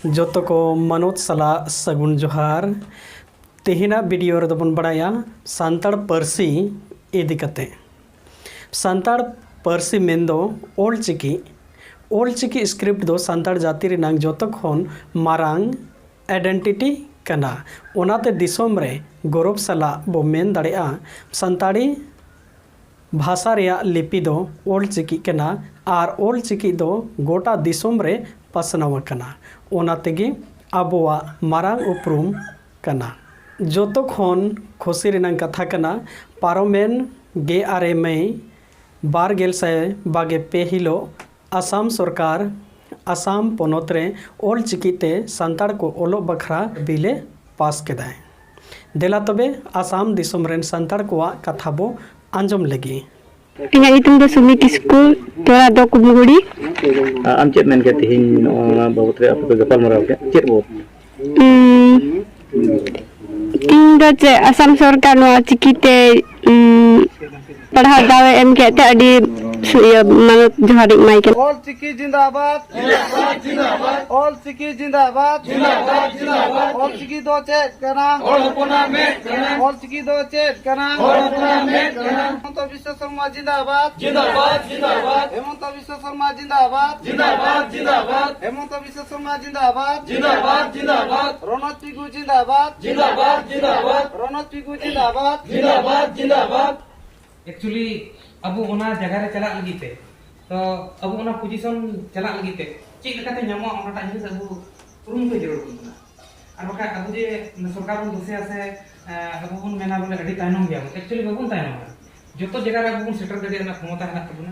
जोतो को मनोज सला सगुन जोहार तेहिना वीडियो रे दोबन बड़ाया सान्ताड़ पारसी इदी कते सान्ताड़ पारसी मेंदो ओलचिकी स्क्रिप्ट दो सान्ताड़ जाति रिनांग जोतो खन मारांग आइडेंटिटी कना ओनाते दिसोम रे गौरव सला बो मेन दाड़ेया सान्ताड़ी भाषा रेया लिपि दो ओलचिकी कना आर ओलचिकी दो गोटा दिसोम रे पासनाव कना ओना तेगी आबोआ मारांग उपरुम कना जोतो खन खुशी रेनांग कथा कना पारोमेन 12 मई 2022 हिलो आसाम सरकार आसाम पोनोत रे ओलचिकीते सान्ताड़ को ओलो बखरा बिले पास केदाय देला तबे आसाम दिसोम रेन सान्ताड़ कोआ कथा बो आंजम लगी इन्हें इतने तो सुमी किसको तोरा दो कुबुगुड़ी आम चेत मेन के तिहिन बहुत रे आपको गपाल मराव के चेत बो इन दो चे असम सरकार नो चिकीते पढ़ा दावे एम के ते अडी मानो जोहारी माइकल ऑल चिकी जिंदाबाद जिंदाबाद जिंदाबाद ऑल चिकी जिंदाबाद जिंदाबाद जिंदाबाद ऑल चिकी दो चेत कना और अपना में कना ऑल चिकी दो चेत कना और अपना में कना हेमंत विश्व शर्मा जिंदाबाद जिंदाबाद जिंदाबाद हेमंत विश्व शर्मा जिंदाबाद जिंदाबाद जिंदाबाद हेमंत विश्व शर्मा जिंदाबाद जिंदाबाद जिंदाबाद रोनक पिगु जिंदाबाद जिंदाबाद जिंदाबाद रोनक पिगु जिंदाबाद जिंदाबाद जिंदाबाद एक्चुअली अब ओना जगह रे चला लगी ते तो अब ओना पोजीशन चला लगी ते चेक लेकाते ᱧᱟᱢᱚᱜ ओनाटा जिनिस अब उरुम के जरूर बना और बका अब जे सरकार बन दोसे आसे अब बन मेना बोले अडी तायनम गया एक्चुअली बबन तायनम जतो जगह रे बन सेटर दे ना क्षमता है तबना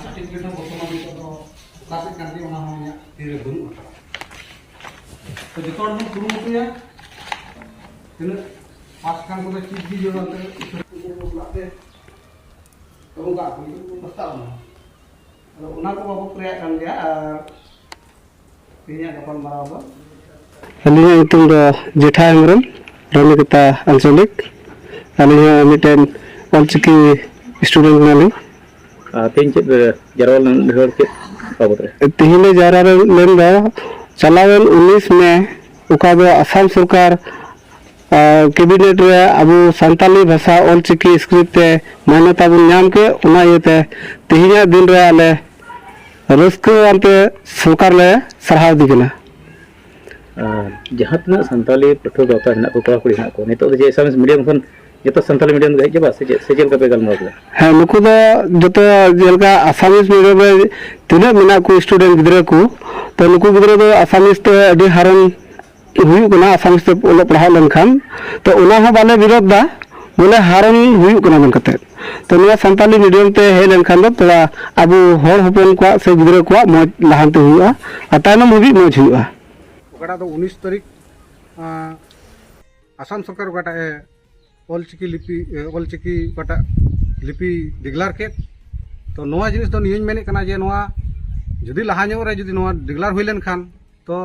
सर्टिफिकेट हो बर्तमान तो क्लासिक कांदी ओना हो या तीरे गुरु तो जतो बन गुरु मुटिया तिन पास कान को चीज भी जो अंदर कबूगा प्रस्ताव ना को बाबू प्रया kan dia ini kapan marawa अलिया इतुम दो जेठा हेमरम रमिकता अंचलिक अलिया मिटेन ओलचिकी स्टूडेंट नाली तीन चेत जरवल ढेर के बाबत रे तिहिले जारा लेन दो चलावन 19 में उका दो असम सरकार कैबिनेट रे अब सान्ताली भाषा ओलचिकी स्क्रिप्ट ते मान्यता बन नाम के ओना येते तिहिया दिन रे आले रस्क अंते सरकार ले सरहाव दिगना जहां तना संताली पठो गाता है ना को कड़ा कुड़ी ना को नितो जे एसएमएस मीडियम खन जतो संताली मीडियम गई जे बस से जेल का पे गल मरला है नुकु दो जतो जेलका आसामीज मीडियम रे तिना मिना को स्टूडेंट गिदरा को तो नुकु गिदरा दो आसामीज ते अडी हारन हुई कना आसामीज ते ओलो पढ़ाव लेनखान तो ओना हो बाले विरोध दा बोले हारन हुई कना मन कते तो निया संताली मीडियम ते हे लेनखान दो तोला अब होर होपन को से गिदरा को मज लहानते हुआ अतायनम हुई मज हुआ ओकड़ा तो 19 तारीख आसाम सरकार ओकड़ा ओलचिकी ओकड़ा लिपि डिक्लेयर के तो नोआ जिनिस तो नियन मेने कना जे नोआ जुदी लहा ᱧᱚᱜ रे जुदी नोआ डिक्लेयर हुई लेन खान तो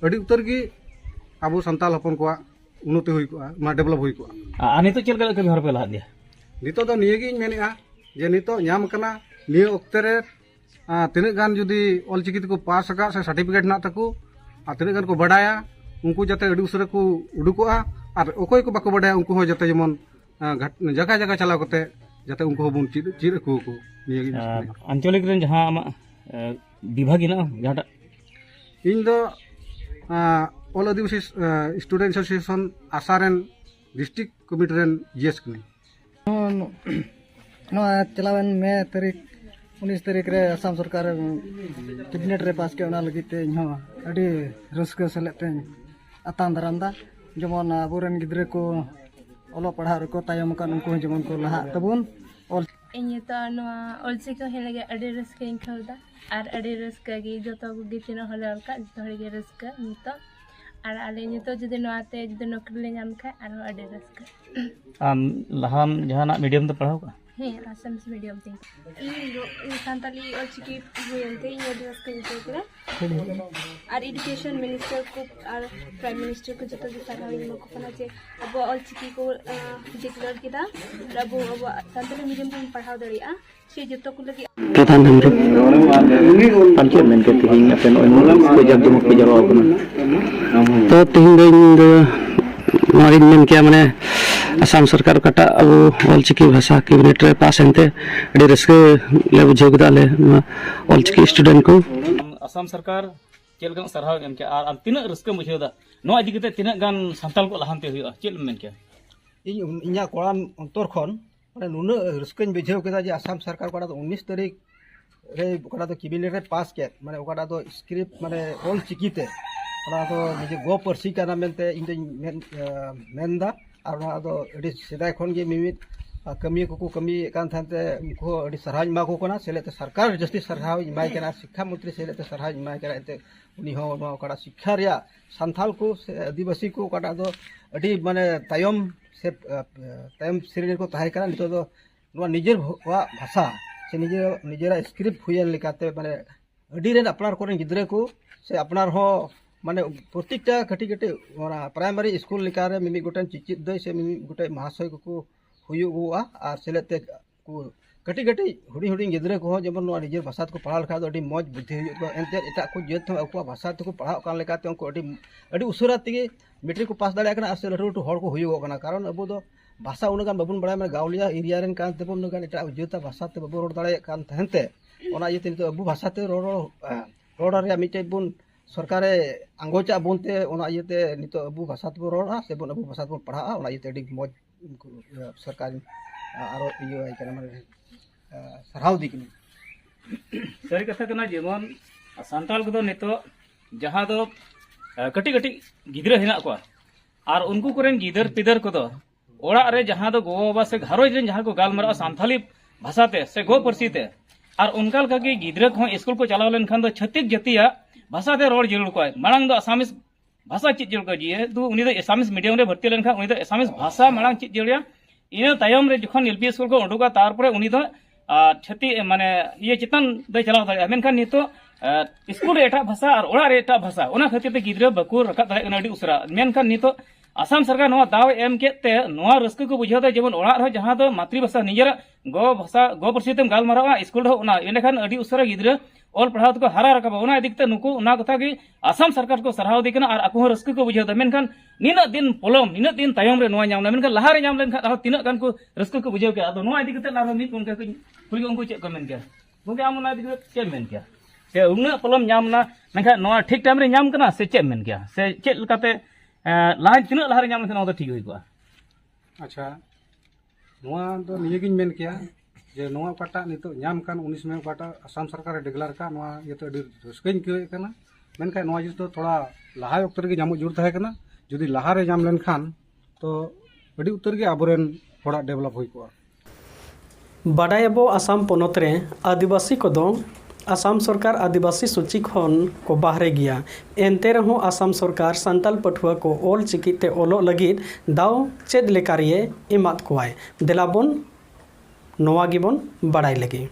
अडी उतर की अब संताल हपन को उन्नति हुई को मा डेवलप हुई को आनी तो चेल का कभी हर पे ला दिया नितो तो निये गी मेनेआ जे नितो ᱧᱟᱢ कना निये ओक्ते रे तिने गान जुदी ओलचिकी को पास का से सर्टिफिकेट ना तको तिने गान को बडाया उनको जाते अडी उसरे को उडुकोआ और ओकोय को बाको बडाया उनको हो जाते जेमन जगह जगह चलाव करते जाते उनको हो बुन चिर को निये गी अंचलिक रेन जहां आमा विभाग ना जहाटा इन दो ऑल आदिवासी स्टूडेंट एसोसिएशन आसारेन डिस्ट्रिक्ट कमिटी रेन जीएस कनी नो चलावन में तारीख 19 तारीख रे असम सरकार कैबिनेट रे पास के ओना लगी ते इहो अडी रस्क सेलेते अतान दरामदा जेमन अबोरेन गिद्रे को ओलो पढ़ा रे को तायम का उनको जेमन को लहा तबुन और ᱤᱧ ᱛᱚ ᱱᱚᱣᱟ ᱚᱞᱪᱤᱠᱤ ᱦᱮᱡ ᱞᱟᱹᱜᱤᱫ ᱟᱹᱰᱤ ᱨᱟᱹᱥᱠᱟᱹᱧ ᱟᱹᱭᱠᱟᱹᱣᱫᱟ ᱟᱨ ᱟᱹᱰᱤ ᱨᱟᱹᱥᱠᱟᱹ ᱜᱮ ᱡᱚᱛᱚ ᱠᱚᱜᱮ ᱛᱤᱱᱟᱹᱜ ᱦᱚᱲ ᱞᱮ ᱚᱞ ᱠᱟᱜ ᱡᱚᱛᱚ ᱦᱚᱲ ᱜᱮ ᱨᱟᱹᱥᱠᱟᱹ ᱱᱤᱛᱚᱜ ᱟᱨ ᱟᱞᱮ ᱱᱤᱛᱚᱜ ᱡᱩᱫᱤ ᱱᱚᱣᱟᱛᱮ ᱡᱩᱫᱤ ᱱᱚᱠᱨᱤ ᱞᱮ ᱧᱟᱢ ᱠᱷᱟᱡ ᱟᱨᱦᱚᱸ ᱟᱹᱰᱤ ᱨᱟᱹᱥᱠᱟᱹ लहान जहां मीडियम तो पढ़ाओ का ᱦᱮᱸ ᱟᱥᱟᱢᱤᱡ ᱢᱤᱰᱤᱭᱟᱢ ᱛᱮ ᱤᱧ ᱥᱟᱱᱛᱟᱞᱤ ᱚᱞᱪᱤᱠᱤ ᱦᱩᱭᱮᱱᱛᱮ ᱤᱧ ᱟᱹᱰᱤ ᱨᱟᱹᱥᱠᱟᱹᱧ ᱵᱩᱡᱷᱟᱹᱣ ᱠᱮᱫᱟ ᱟᱨ ᱮᱰᱩᱠᱮᱥᱚᱱ ᱢᱤᱱᱤᱥᱴᱟᱨ ᱠᱚ ᱟᱨ ᱯᱨᱟइᱢ ᱢᱤᱱᱤᱥᱴᱟर ᱠᱚ ᱡᱚᱛᱚ ᱜᱮ ᱥᱟᱨᱦᱟᱣ ᱤᱧ ᱮᱢᱟ ᱠᱚ ᱠᱟᱱᱟ ᱡᱮ ᱟᱵᱚᱣᱟᱜ ᱚᱞᱪᱤᱠᱤ ᱠᱚ ᱰᱤᱠᱞᱟᱨ ᱠᱮᱫᱟ ᱟᱨ ᱟᱵᱚᱣᱟᱜ ᱥᱟᱱᱛᱟᱞᱤ ᱢᱤᱰᱤᱭᱟᱢ ᱛᱮᱵᱚᱱ ᱯᱟᱲᱦᱟᱣ ᱫᱟᱲᱮᱭᱟᱜᱼᱟ ᱥᱮ ᱡᱚᱛᱚ ᱠᱚ ᱞᱟᱹᱜᱤᱫ प्रधान हेम्ब्रम ᱟᱢ ᱪᱮᱫ ᱢᱮᱱ ᱠᱮᱫ ᱛᱮᱦᱮᱧ ᱟᱯᱮ ᱱᱚᱜᱼᱚᱭ ᱱᱩᱱᱟᱹᱜ ᱡᱟᱠ ᱡᱚᱢᱚᱠ ᱯᱮ ᱡᱟᱣᱨᱟ ᱟᱠᱟᱱᱟ? तो तीन दिन नोइन मेन किया मैंने असम सरकार कटा अब ऑलचिकी भाषा कैबिनेट रे पास एनते अड़ी रस्के ले बुझाव कदा ले ऑलचिकी स्टूडेंट को आसाम सरकार चेल गान सरहाव एम के आर तिना रस्के बुझेदा नो इदि कते तिना गान सानताल को लहानते हुआ चेल मेन के ᱤᱧᱟᱹᱜ ᱠᱚᱲᱟᱢ ᱚᱱᱛᱚᱨ ᱠᱷᱚᱱ ᱢᱟᱱᱮ ᱱᱩᱱᱟᱹᱜ ᱨᱟᱹᱥᱠᱟᱹᱧ ᱵᱩᱡᱷᱟᱹᱣ ᱠᱮᱫᱟ ᱡᱮ ᱟᱥᱟᱢ ᱥᱚᱨᱠᱟর ᱚᱠᱟᱴᱟᱜ ᱫᱚ 19 ᱛᱟᱹᱨᱤᱠᱷ ᱨᱮ ᱚᱠᱟᱴᱟᱜ ᱫᱚ ᱠᱮᱵᱤᱱᱮᱴ ᱨᱮ ᱯᱟᱥ ᱠᱮᱫ ᱢᱟᱱᱮ ᱚᱠᱟᱴᱟᱜ ᱫᱚ ᱥᱠᱨᱤᱯᱴ ᱢᱟᱱᱮ ᱚᱞ ᱪᱤᱠᱤᱛᱮ ᱚᱱᱟ ᱫᱚ ᱱᱤᱡᱮ ᱜᱚ ᱯᱟᱹᱨᱥᱤ ᱠᱟᱱᱟ ᱢᱮᱱᱛᱮ ᱤᱧ ᱫᱚᱧ ᱢᱮᱱᱫᱟ ᱟᱨ ᱚᱱᱟ ᱫᱚ ᱟᱹᱰᱤ ᱥᱮᱫᱟᱭ ᱠᱷᱚᱱ ᱜᱮ ᱢᱤᱢᱤᱫ ᱠᱟᱹᱢᱤᱭᱟᱹ ᱠᱚᱠᱚ ᱠᱟᱹᱢᱤᱭᱮᱫ ᱠᱟᱱ ᱛᱟᱦᱮᱸᱛᱮ ᱩᱱᱠᱩ ᱦᱚᱸ ᱟᱹᱰᱤ ᱥᱟᱨᱦᱟᱣᱤᱧ ᱮᱢᱟ ᱠᱚ ᱠᱟᱱᱟ ᱥᱮᱞᱮᱫ ᱛᱮ ᱥᱚᱨᱠᱟᱨ ᱡᱟᱹᱥᱛᱤ ᱥᱟᱨᱦᱟᱣᱤᱧ ᱮᱢᱟᱭ ᱠᱟᱱᱟ ᱥᱤক্ষᱟ ᱢᱚᱱᱛᱨᱤ ᱥᱮᱞᱮᱫ ᱛᱮ ᱥᱟᱨᱦᱟᱣᱤᱧ ᱮᱢᱟᱭ ᱠᱟᱱᱟ ᱮᱱᱛᱮ ᱩᱱᱤ ᱦᱚᱸ ᱱᱚᱣᱟ ᱚᱠᱟᱴᱟᱜ ᱥᱤক্ষᱟ ᱨᱮᱭᱟᱜ ᱥᱟᱱᱛᱟᱞ ᱠᱚ ᱥᱮ ᱟᱹᱫᱤᱵᱟᱹᱥᱤ ᱠᱚ ᱚᱠᱟᱴᱟᱜ ᱫᱚ ᱟᱹᱰᱤ ᱢᱟᱱᱮ ᱛᱟᱭᱚᱢ ᱥᱮ ᱛᱟᱭᱚᱢ ᱥᱨᱮᱱᱤ ᱠᱚ ᱛᱟᱦᱮᱸ ᱠᱟᱱᱟ ᱱᱤᱛᱚᱜ ᱫᱚ ᱱᱚᱣᱟ ᱱᱤᱡᱮᱨᱟᱜ ᱵᱷᱟষᱟ ᱥᱮ ᱱᱤᱡᱮᱨᱟᱜ ᱥᱠᱨᱤᱯᱴ ᱦᱩᱭᱮᱱ ᱞᱮᱠᱟᱛᱮ ᱢᱟᱱᱮ ᱟᱹᱰᱤ ᱨᱮᱱ ᱟᱯᱱᱟᱨ ᱠᱚᱨᱮᱱ ᱜᱤᱫᱽᱨᱟᱹ ᱠᱚ ᱥᱮ ᱟᱯᱱᱟर ᱦᱚᱸ ᱢᱟᱱᱮ ᱯᱨᱚᱛᱮᱠᱴᱟ ᱠᱟᱹᱴᱤᱡ ᱠᱟᱹᱴᱤᱡ ᱚᱱᱟ ᱯᱨᱟᱭᱢᱟᱨᱤ ᱥᱠᱩᱞ ᱞᱮᱠᱟᱨᱮ ᱢᱤᱢᱤᱫ ᱜᱚᱴᱮᱱ ᱪᱮᱪᱮᱫ ᱫᱟᱹᱭ ᱥᱮ ᱢᱤᱢᱤᱫ ᱜᱚᱴᱮᱡ ᱢᱚᱦᱟᱥᱚᱭ ᱠᱚᱠᱚ ᱦᱩᱭᱩᱜᱚᱜᱼᱟ ᱟᱨ ᱥᱮᱞᱮᱫ ᱛᱮ ᱠᱟᱹᱴᱤᱡ ᱠᱟᱹᱴᱤᱡ ᱦᱩᱰᱤᱧ ᱦᱩᱰᱤᱧ ᱜᱤᱫᱽᱨᱟᱹ ᱠᱚᱦᱚᱸ ᱡᱮᱢᱚᱱ ᱱᱚᱣᱟ ᱱᱤᱡᱮᱨ ᱵᱷᱟषᱟ ᱛᱮᱠᱚ ᱯᱟᱲᱦᱟᱣ ᱞᱮᱠᱷᱟᱡ ᱫᱚ ᱟᱹᱰᱤ ᱢᱚᱡᱽ ᱵᱩᱫᱽᱫᱷᱤ ᱦᱩᱭᱩᱜ ᱛᱟᱠᱚᱣᱟ ᱮᱱᱛᱮᱫ ᱮᱴᱟᱜ ᱠᱚ ᱡᱟᱹᱛ ᱦᱚᱸ ᱟᱠᱚᱣᱟᱜ ᱵᱷᱟषᱟ ᱛᱮᱠᱚ ᱯᱟᱲᱦᱟᱜ ᱠᱟᱱ ᱞᱮᱠᱟᱛᱮ ᱩᱱᱠᱩ ᱟᱹᱰᱤ ᱩᱥᱟᱹᱨᱟ ᱛᱮᱜᱮ ᱢᱮᱴᱨᱤᱠ ᱠᱚ ᱯᱟᱥ ᱫᱟᱲᱮᱭᱟᱜ ᱠᱟᱱᱟ ᱟᱨ ᱥᱮ ᱞᱟᱹᱴᱩ ᱞᱟᱹᱴᱩ ᱦᱚᱲ ᱠᱚ ᱦᱩᱭᱩᱜᱚᱜ ᱠᱟᱱᱟ ᱠᱟᱨᱚᱱ ᱟᱵᱚ ᱫᱚ ᱵᱷᱟषᱟ ᱩᱱᱟᱹᱜ ᱜᱟᱱ ᱵᱟᱵᱚᱱ ᱵᱟᱲᱟᱭᱟ ᱢᱟᱱᱮ ᱜᱟᱣᱞᱤᱭᱟ ᱮᱨᱤᱭᱟ ᱨᱮᱱ ᱠᱟᱱ ᱛᱮᱵᱚᱱ ᱩᱱᱟᱹᱜ ᱜᱟᱱ ᱮᱴᱟᱜ ᱡᱟᱹᱛᱟᱜ ᱵᱷᱟषᱟ ᱛᱮ ᱵᱟᱵᱚᱱ ᱨᱚᱲ ᱫᱟᱲᱮᱭᱟᱜ ᱠᱟᱱ ᱛᱟᱦᱮᱱᱛᱮ ᱚᱱᱟ ᱤᱭᱟᱹᱛᱮ ᱱᱤᱛᱚᱜ ᱟᱵᱚ ᱵᱷᱟষᱟᱛᱮ ᱨᱚᱲ ᱨᱮᱭᱟᱜ ᱢᱤᱫᱴᱮᱡ ᱵᱚᱱ ᱥᱚᱨᱠᱟᱨᱮ ᱟᱸᱜᱚᱪᱟᱜ ᱵᱚᱱ ᱛᱮ ᱚᱱᱟ ᱤᱭᱟᱹᱛᱮ ᱱᱤᱛᱚᱜ ᱟᱵᱚ ᱵᱷᱟষᱟ ᱛᱮᱵᱚᱱ ᱨᱚᱲᱟ ᱥᱮ ᱟᱵᱚ ᱵᱷᱟষᱟ ᱛᱮᱵᱚᱱ ᱯᱟᱲᱦᱟᱜᱼᱟ ᱚᱱᱟ ᱤᱭᱟᱹᱛᱮ ᱟᱹᱰᱤ ᱢᱚᱡᱽ ᱥᱚᱨᱠᱟর ᱟᱨᱚ ᱤᱭᱟᱹ ᱠᱟᱱᱟ ᱢᱟᱱᱮ ᱥᱟᱨᱦᱟᱣ ᱫᱤ ᱠᱟᱱᱟ सारी कथा कना जेमन सानताल को नितो जहाँ दो कटी कटी गिद्रा हेना को और उनको कोरेन गिदर पिदर को ओड़ा रे जहाँ दो गो बाबा से घरोज रेन जहाँ को गालमारा सानताली भाषा ते से गो पार्सी ते और उनका लगा गिद्रा को स्कूल को चलाव लेन खान दो छत्तीस जातिया भाषा ते रोड जरूर को मांग दो आसामिस भाषा चीज जरूर को जी दो उनी दो एसामिस मीडियम रे भर्ती लेन खान उनी दो एसामिस भाषा मांग चीज जरूर इन तायम रे जखन एलपी स्कूल को उडुका तारपरे उनी दो छती माने ये चितान दे चलाव दाड़े मेनखान नितो स्कूल रे एटा भाषा और ओड़ा रे एटा भाषा ओना खातिर ते गिद्रा बको रकाब दाड़े कना अडी उसरा मेनखान नितो आसाम सरकार नोआ दाव एम केते नोआ रस्क को बुझाव दे जेमन ओड़ा रे जहां दो मातृभाषा निजर गो भाषा गो पार्सी तेम गालमारावा स्कूल रे ओना एनेखान अडी उसरा गिद्रा ऑल पढ़ाव को हरा रकाब ओना इदिकते नुकु ओना कथा कि आसाम सरकार को सरहाव दिकना और आको रस्क को बुझाव दे मेनखान निना दिन पोलम निना दिन तायम रे नोआ नाम मेनखान लहा रे नाम लेन खा तिना गान को रस्क को बुझाव के आदो नोआ इदिकते लारो मित उनका को कुली उनको चेक को मेन के उनके आम ओना इदिकते चेक मेन के से उना पोलम नामना मेनखान नोआ ठीक टाइम रे नाम कना से चेक मेन के से चेक लकाते लाहा तिना लहा रे नाम लेन ओदा ठीक होई को अच्छा नोआ दो नियगिन मेन किया जे नोआ काटा नितो नाम कान 19 में काटा आसाम सरकार डिक्लेयर का नोआ ये तो रस्कइन के कना मेनखान नोआ जिस तो थोड़ा लहा उतर के जामो जरूर थाहे कना जदि लहा रे जाम लेन खान तो अडी उतर के आबोरेन थोड़ा डेवलप होई को बाडायाबो आसाम पोनोत रे आदिवासी को आसाम सरकार आदिवासी सूची खन को बाहरे गया एनते रहो आसाम सरकार सानताल पठुआ को ऑल चिकीते ओलो लगित दाव चेद लेकारिये इमात कोआय देलाबन नोआ गिबन बाडाय लगे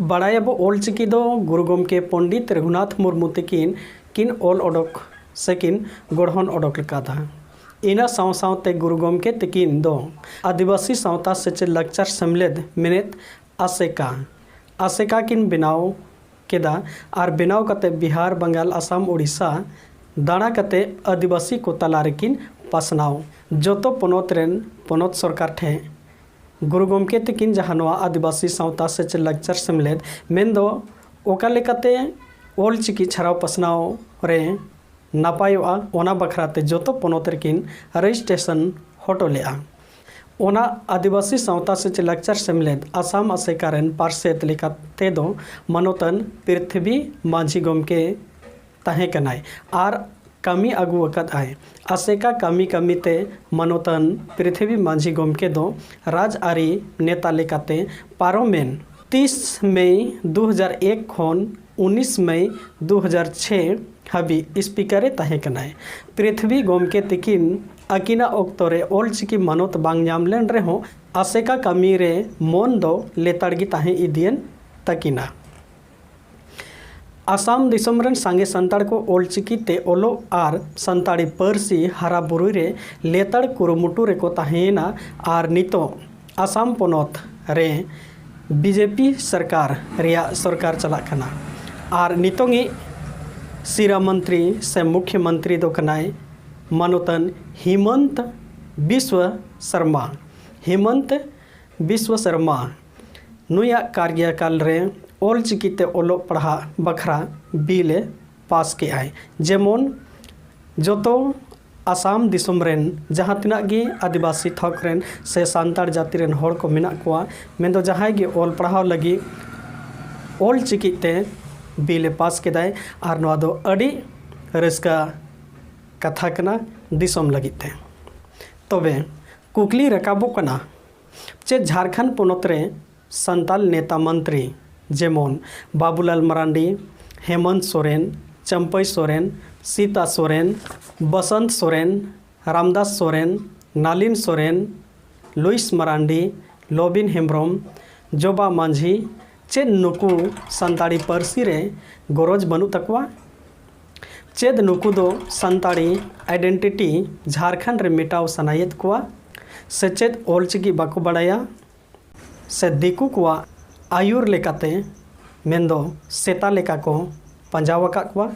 बाडायाबो ऑल चिकी दो गुरु गोमके पंडित रघुनाथ मुर्मू तकिन किन ऑल ओडोक सेकिन गढ़न ओडोक लकादा इना साव सावते गुरु गोमके तकिन दो आदिवासी सावता सेचेद लाकचार सेमलेद मेनेत आसेका किन बनाव केदा और बनाव कते बिहार बंगाल आसाम उड़ीसा दाना कते आदिवासी को तलारेकिन पासनाव जोतो पोनोत रेन पोनोत सरकार ठे गुरु गोमके तकिन जहानवा आदिवासी सावता सेचेद लाकचार सेमलेद मेनदो ओका लेकाते ऑल चिकी छाराव पासनाव रे नापायोआ ओना बखराते जोतो पोनोत रेकिन रजिस्ट्रेशन हटो लेआ ओना आदिवासी सावता से लाकचार सेमलेद आसाम आसेकारेन पार्सेद लेकाते दो मानोतन पृथ्वी माझी गोमके ताहे कनाय आर कामी आगु वकत आए आसेका कामी कामीते मानोतन पृथ्वी माझी गोमके दो राजआरी नेता लेकाते पारोमेन 30 मई 2001 खन 19 मई 2006 हाबी स्पीकर ताहे कनाय पृथ्वी गोमके तकिन आकिना ओक्तरे ऑल चिकी मानोत बांग नाम लेन रहो आसेका कमी रे मन दो लेताड़ गी ताहें इदियन तकिना। आसाम दिसोम रेन सांगे संताड़ को ऑलचिकी ते ओलो आर संताड़ी पारसी हारा बुरुई रे लेताड़ कुरुमुटु रे को ताहेना आर नितो आसाम पोनोत रे बीजेपी सरकार रिया सरकार चलाक कना आर नितोंगी सिरा मंत्री से मुख्यमंत्री दो कनाय मानोतन हिमंत बिस्व शर्मा नुया कार्यकाल रे ऑलचिकीते ओलो पढ़ा बखरा बिले पास के आए जेमन जोतो आसाम दिसोम रेन जहाँ तिना गे आदिवासी थक रेन से सांताड़ जाति रेन होड़ को मेना कोआ मेन जहाँ गे ऑल पढ़ाव लगी ऑलचिकीते बिले पास के दाय आर नवा दो अड़ी रस्का कथा कना दिसोम लगिते तबे कुकली रकाबो कना चे झारखंड पोनोत रे संताल नेता मंत्री जेमन बाबूलाल मरांडी, हेमंत सोरेन, चंपई सोरेन, सीता सोरेन, बसंत सोरेन, रामदास सोरेन, नालिन सोरेन, लुइस मरांडी, लोबिन हेम्ब्रम, जोबा मांझी चेद नुकु संताड़ी पारसी रे गरज बनू तकवा चेद नुकु दो संताड़ी आइडेंटिटी झारखंड रे मिटाव सनायत कुआ से चेद ऑलचिकी बाको बड़ाया से दिकु कुआ आयुर लेकाते मेंदो सेता लेका को पंजाव अकाकुआ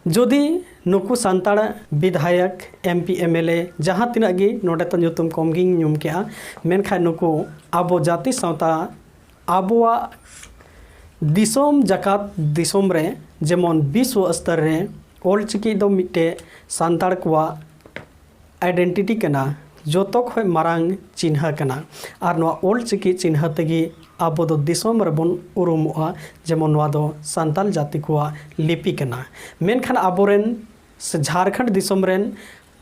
जोदी नुकु संताड़ विधायक MP MLA जहाँ तिना गी नोडे तो ᱧᱩᱛᱩᱢ कम गिंग ᱧᱩᱢ केआ मेनखाय नुकु आबो जाति सावता आबोआ दिसोम जाकात दिसोम रे जेमन विश्व स्तर रे ऑलचिकी दो मिट्टे संताड़ कुआ आइडेंटिटी कना जोतो खय मारांग चिन्ह कना आर नवा ऑलचिकी चिन्ह तेगी आबो दो दिसोम रेबन उरुमोआ जेमन नवा दो संताल जाति कुआ लिपि कना मेनखान आबोरेन से झारखंड दिसोम रेन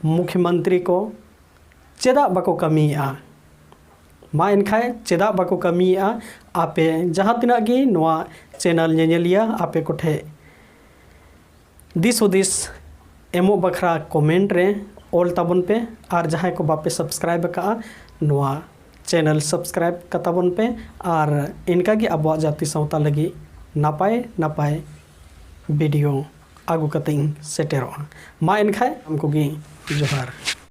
मुख्यमंत्री को चेदा बाको कमिया मा इनखाय चेदा बाको कमिया आपे जहाँ तिना गी नवा चैनल नेनेलिया आपे कोठे दिस हुदिस एमो बखरा कमेंट रे ऑल ताबन पे और जहाँ को बापे सब्सक्राइब का नवा चैनल सब्सक्राइब कताबन पे और इनका गी अब जाति सावता लगी नापाय वीडियो आगू कतिंग सेटेरो मा इनखाय हमको गी जोहार।